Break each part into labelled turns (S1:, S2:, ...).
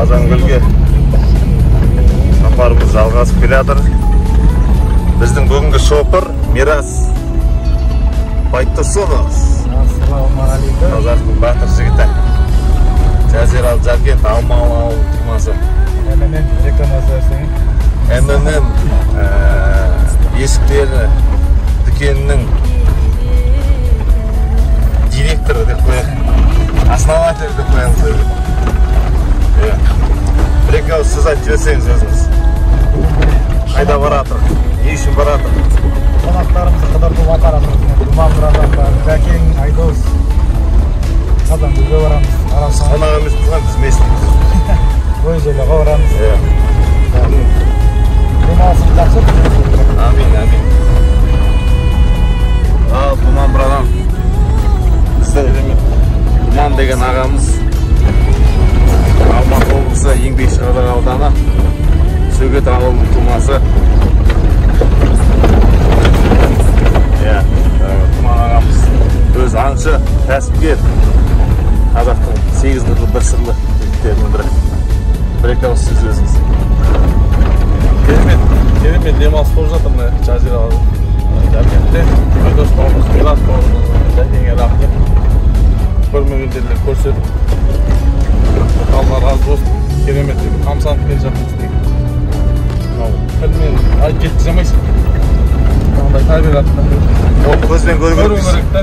S1: Қазангөлге сапарымыз жалғасып келе жатыр. Біздің бүгінгі шопыр Мирас Байтұрсынов.
S2: Ассалаумағалейкум.
S1: Қазақтың батыр жігіті. Жазиралы Жаркент Алмалы ауылының тумасы.
S2: МНН рекламасы.
S1: МНН есіктері дүкенінің директоры деп қояйық. Основатель деп қоямыз. Бір-екі ауыз сөз айтып жіберсеңіз өзіңіз. Қайда баратыр? Не үшін баратыр?
S2: Қонақтарымызды қыдыртып апарамыз. Думанбырадан бар, Жәкең, Айдос. Қазангөлге барамыз.
S1: Қонақ емес болған, біз местіміз.
S2: Ой жерге барамыз. Демалысымыз жақсы.
S1: Амин. Ал Думанбырадан біздің Думан деген ағамыз Алматы облысы Еңбекшіқазақ ауданы Сөгет ауылының тумасы. Думан ағамыз өз аңшы, кәсіпкер, қазақтың 8 қырлы бір сырлы жігіттерінің бірі. Бір-екі ауыз сөз өзіңіз.
S3: Керемет демалыс болып жатыр мына жазиралы Жаркентте. Айдос бауырымыз, Мирас бауырымыз, Жәкеңе рахмет. Көрмегендерді көрсетіп, алла разы болсын. Керемет тамсанып келе жатырмыз деген. Тілмен айтып жеткіземейсің. Ондай табиғатта.
S1: Ол көзбен көру керек
S3: та,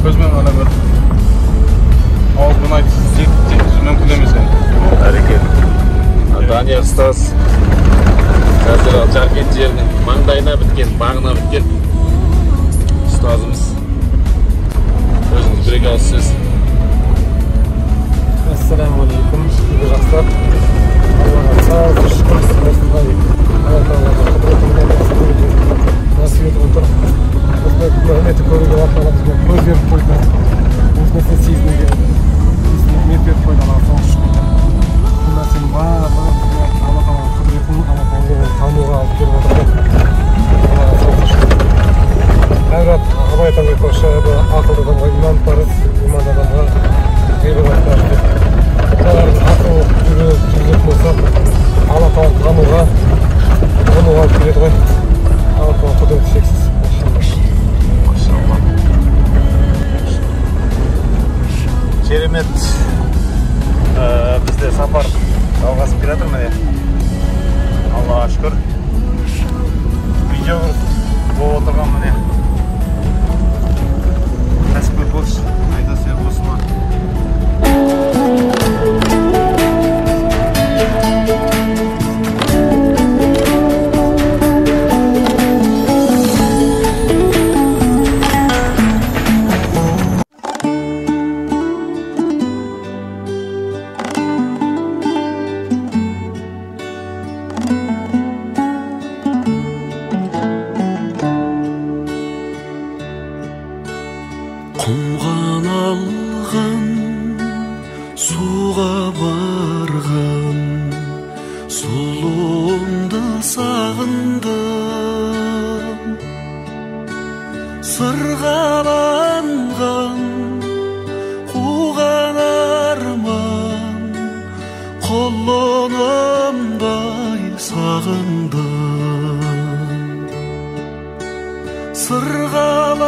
S3: көзбен ғана көр. Ауызбен айтып жеткізу мүмкін емес енді.
S1: Әрекет. Данияр ұстаз жазиралы Жаркент жерінің маңдайына біткен, бағына біткен ұстазымыз. Өзіңіз бір-екі ауыз сөз.
S2: Ассалаумағалейкум. Жақсылап. Аллаға сау, шүкір. Осындай аяталарға қыдыртумен насып етіп отыр. Осындай құрметті көруге уақыталамызбен көз беріп қойды. Осыны сезінуге мен беріп қойды. Аллаға сау, шүкір. Бұл нәрсенің барлығы Алла тағаланың құдіретін, Алла тағаланың тануға алып келіп отыр. Аллаға сау, шүкір. Әмірат абай айтқан айтпақшы, ақылды адамға иман парыз, иман адамға ғибадат парыз деп. Бәріміз ақыл жүргізетін болсақ, Алла тағаланы тануға алып келеді ғой. Алла тағаланың құдіреті шексіз.
S1: Керемет. Бізде сапар жалғасып келе жатыр міне. Аллаға шүкір. Видео болып отырған міне. Кәсіпкер боксшы Айдос Ербосынова.
S4: Құмған алған, суға барған, сұлуымды сағындым. Сырғаланған, қуған арман, құлынымдай сағындым. Сырғаланған,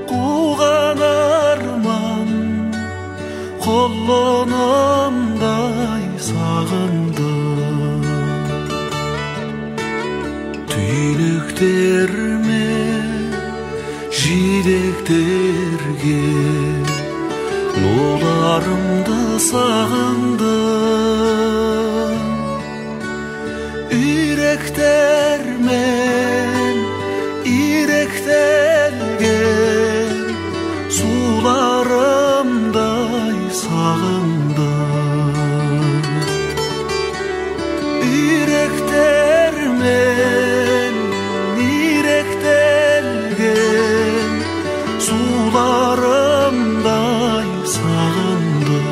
S4: қуған арман, құлынымдай сағындым. Түйнектерме жидектерге нуларымды сағындым. Үйректермен иректелген суларымдай сағындым. Үйректермен иректелген суларымдай сағындым.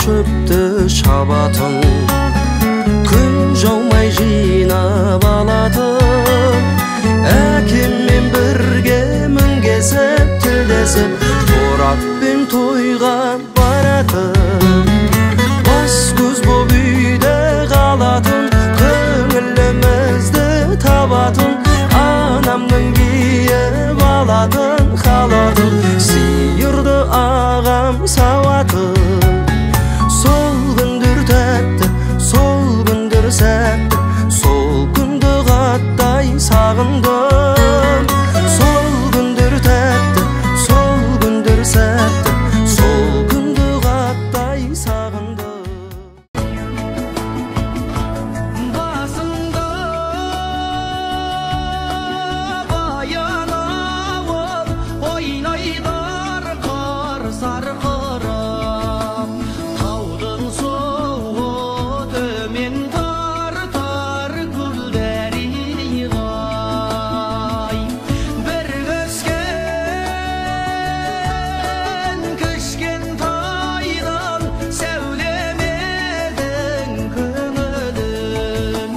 S5: шөпті шабатын, күн жаумай жинап алатын, әкеммен бірге мінгесіп тілдесіп тораппен тойға баратын, бас көз боп үйде қалатын, көңілімізді табатын, анамның киіп алатын халатын, сиырды ағам сауатын. Сол күндер тәтті, сол күндер сәтті, сол күнді қаттай сағындым. Сол күндер тәтті, сол күндер сәтті, сол күнді қаттай сағындым. Басында баян ауыл ойнайдар қар сарқырап, таудың суы төмен тартар гүлдәрі-ғай. Бір көскен кішкентайдан сәулемедің көңілін,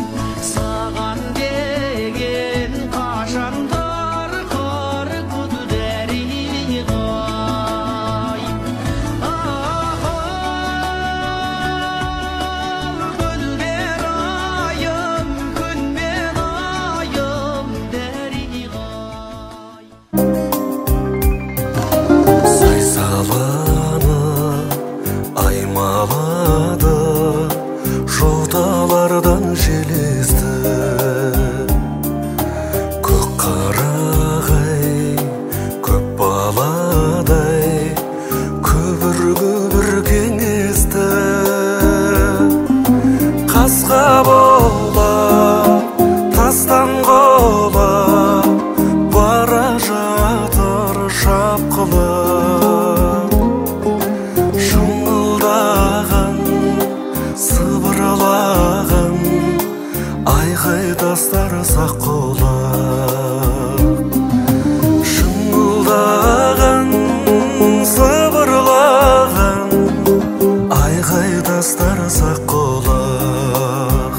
S5: саған деген қашан тарқар гүлдәрі-ғай. Гүлдер айым, күнмен айым дәрі-ғай.
S4: Сайсаланы аймалады, жоталардан железді. Көк қарағай, көп баладай, күбір-күбір кеңесті. Қасқа бола, тастан қола, бара жатыр шапқылап. Шыңылдаған, сыбырлаған, айқай тастар саққұлақ. Шыңылдаған, сыбырлаған, айқай тастар саққұлақ.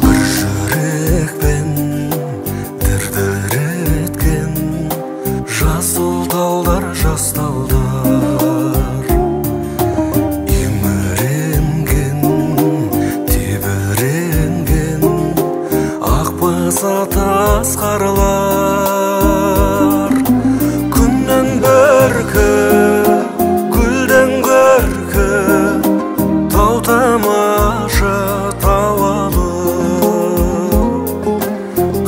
S4: Бір жүрекпен дір-дір еткен, жасыл талдар, жас талдар. Еміренген, тебіренген, ақбаса тас қарлар. Күннен көркі, гүлден көркі, тау тамаша тау алып.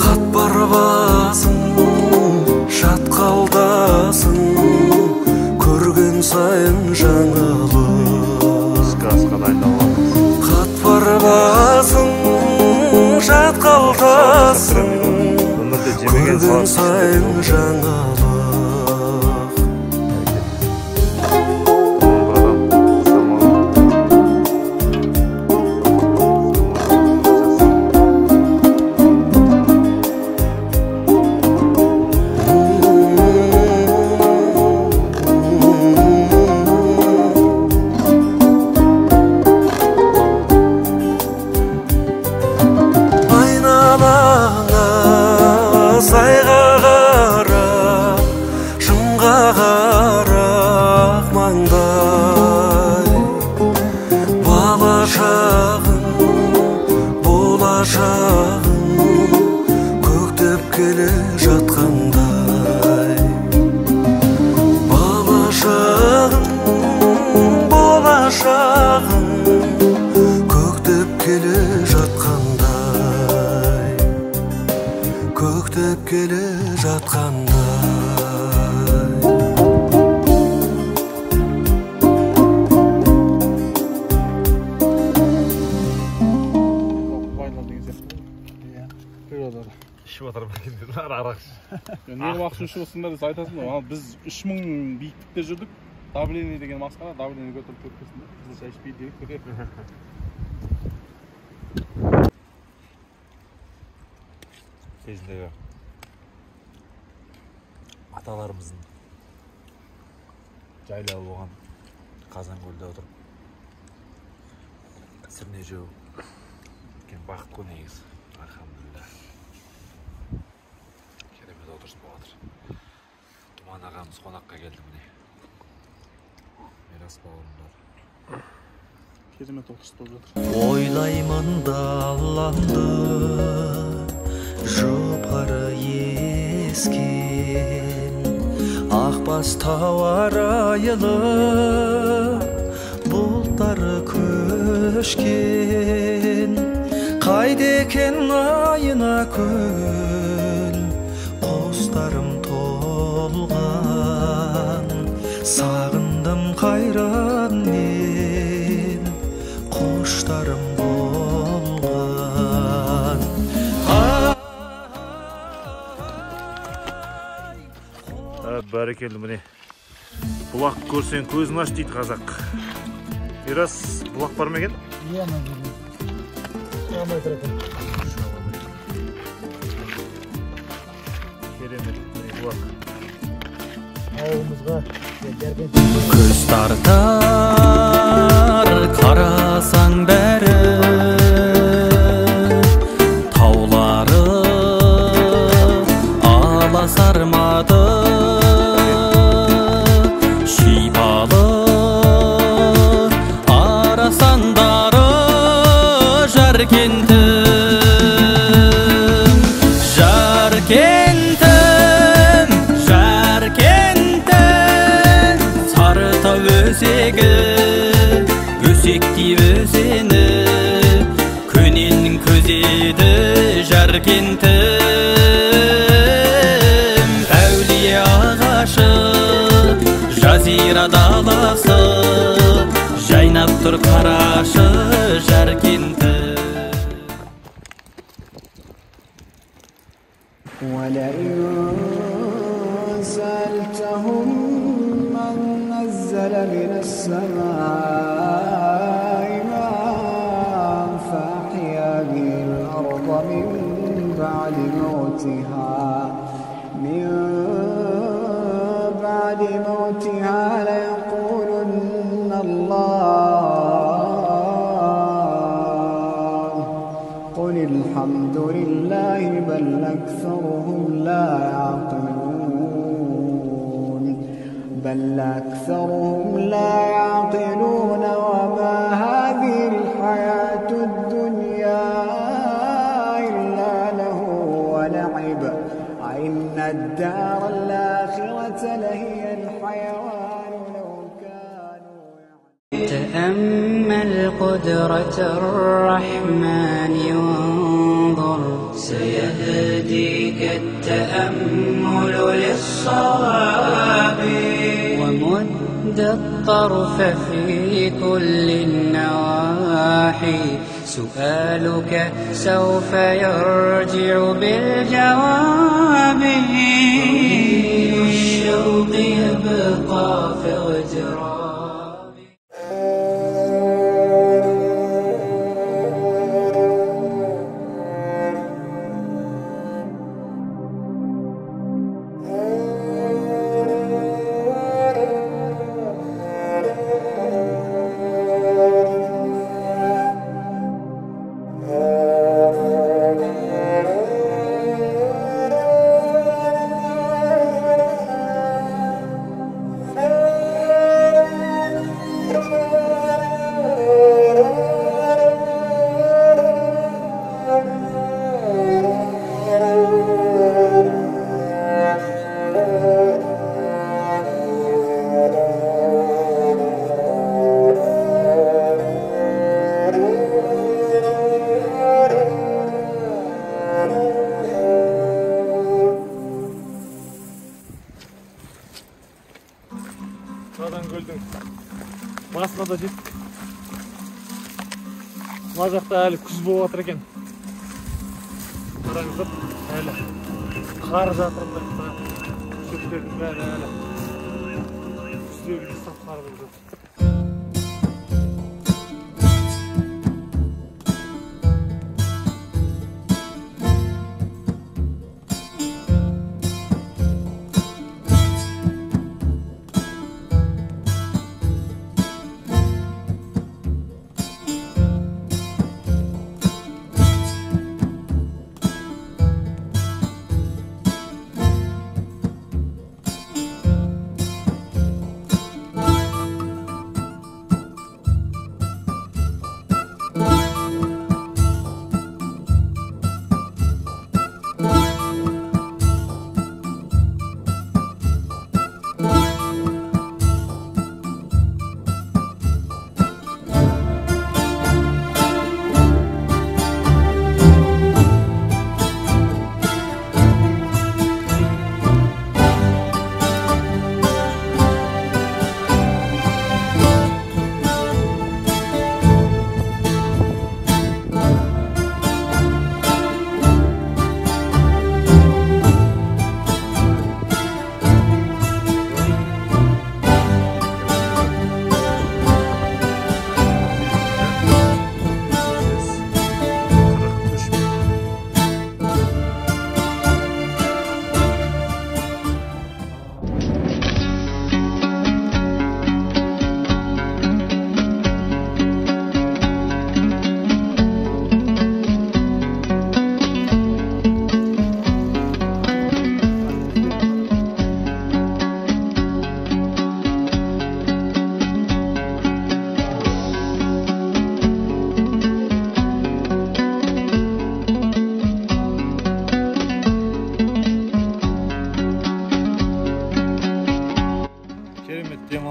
S4: Қатпар басын, шатқалдасын, көрген сайын жаңылып.
S1: Сказка дайындалып.
S4: Қатпар басын, шатқалдасын,
S1: Өмірде жемеген
S4: көрген
S1: салат
S4: сайын жаңылып. Айналаңа сайға қара, шыңға қарақ маңдай. Балашағың, болашағың, көктеп келе жатқандай. Балашағың, болашағың, көктеп келе жатқандай. Көктеп келе жатқандай.
S3: Байлар деген сияқты. Иә. Природада.
S1: ішіп отыр бір арақ.
S3: Не уақыт ішіп отырсыңдар десе айтасың ғой. Ал біз 3000 биіктікте жүрдік. Давление деген масқара, давление көтеріп кеткесін. Біз шай ішпейді деп көтеріп.
S1: Кезіндегі аталарымыздың жайлауы болған Қазанкөлде отырып сірне жеу үлкен бақыт қой негізі. Альхамдулилля. Керемет отырыс болып жатыр. Думан ағамыз қонаққа келді міне. Мирас бауырымдар.
S3: Керемет отырыс болып жатыр.
S4: Ойлаймын даламды жұпары ескен, ақбас тау арайлы бұлттары көшкен, қайда екен айына көл құстарым толған, сағындым қайран ел құштарым болған.
S1: Бәрекелді міне. Бұлақ көрсең көзін аш дейді қазақ. Мирас, бұлақ бар ма екен?
S2: Иә, мәзірін. Шамай тұратын.
S1: Керемет міне бұлақ.
S2: Ауымызға жерген.
S4: Көз тартар қарасаң бәрі, таулары аласармады, шипалы арасандары Жаркентім, Жаркентім, Жаркентім, Сарытау өзегі, өсектей өзені, көненің көзеді Жаркентім, әулие ағашы, жазира даласы, жайнап тұр қарашы Жаркенті.
S5: ولئن سألتهم من نزل من السماء ماء فأحيا به الأرض من بعد موتها ليقولن الله قل الحمد لله بل أكثرهم لا يعقلون وما هذه الحياة الدنيا إلا له ولعب إن الدار الآخرة لهي الحيوان لو كانوا يعلمون. تأمل قدرة الرحمن وانظر سيهديك التأمل للصواب ومد الطرف في كل النواحي سؤالك سوف يرجع بالجواب الشوق يبقى في اغتراب.
S3: Қазанкөлдің басына да жеттік. Мына жақта әлі күз болып жатыр екен. Қараңыздар, әлі қар жатыр мына шөптердің бәрі әлі күздегідей сап-қар болып жатыр.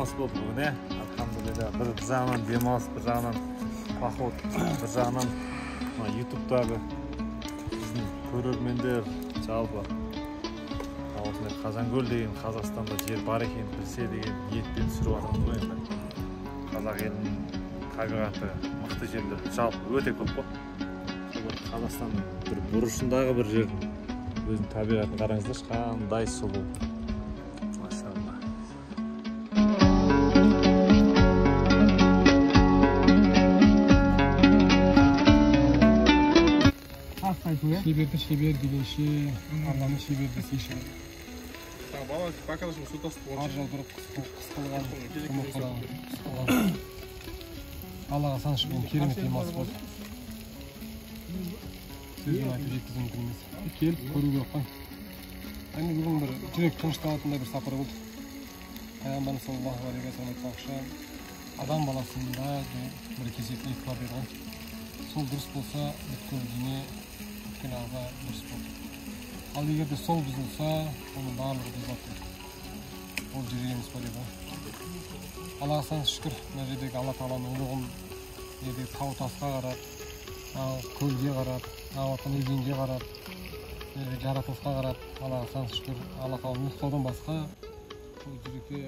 S1: демалыс болды бүгін, алхамдулилля. Bir жағынан демалыс, bir жағынан поход, bir жағынан ютубтағы біздің көрермендер жалпы осындай Қазанкөл деген Қазақстанда жер бар екенін білсе деген ниетпен түсіріп жатырмыз ғой енді. Қазақ елінің табиғаты мықты жерлер жалпы өте көп қой. Қазақстанның бір бұрышындағы бір жер өзінің табиғатын қараңыздаршы, қандай сұлу. Машалла.
S2: Шебер дегенше, Алланы шебер десейші.
S3: Бала, покажешь, что то спорт.
S2: Ар жол тұрып қысқылған, Аллаға саншы бұл керемет демалыс болды. Сөзбен айтып жеткізу мүмкін емес. Келіп көру керек қой. Бүгін бір жүрек тынышталатындай бір сапар болды. Пайғамбарымыз саллаллаху алейхи ва саллям айтпақшы, адам баласында бір кесек бар дейді ғой. Сол дұрыс болса, бүткіл дене, бүткіл ағза дұрыс болды. Ал егер де сол бұзылса, оның барлығы бұзылады. Ол жүрегіміз бар еді. Аллаға сансы шүкір, мына жердегі Алла Тағаланың ұлығын жердегі тау тасқа қарап, көлге қарап, ауатын өзенге қарап, жаратылысқа қарап, Аллаға сансы шүкір, Алла Тағаланы ұлықтаудан басқа бұл жүрекке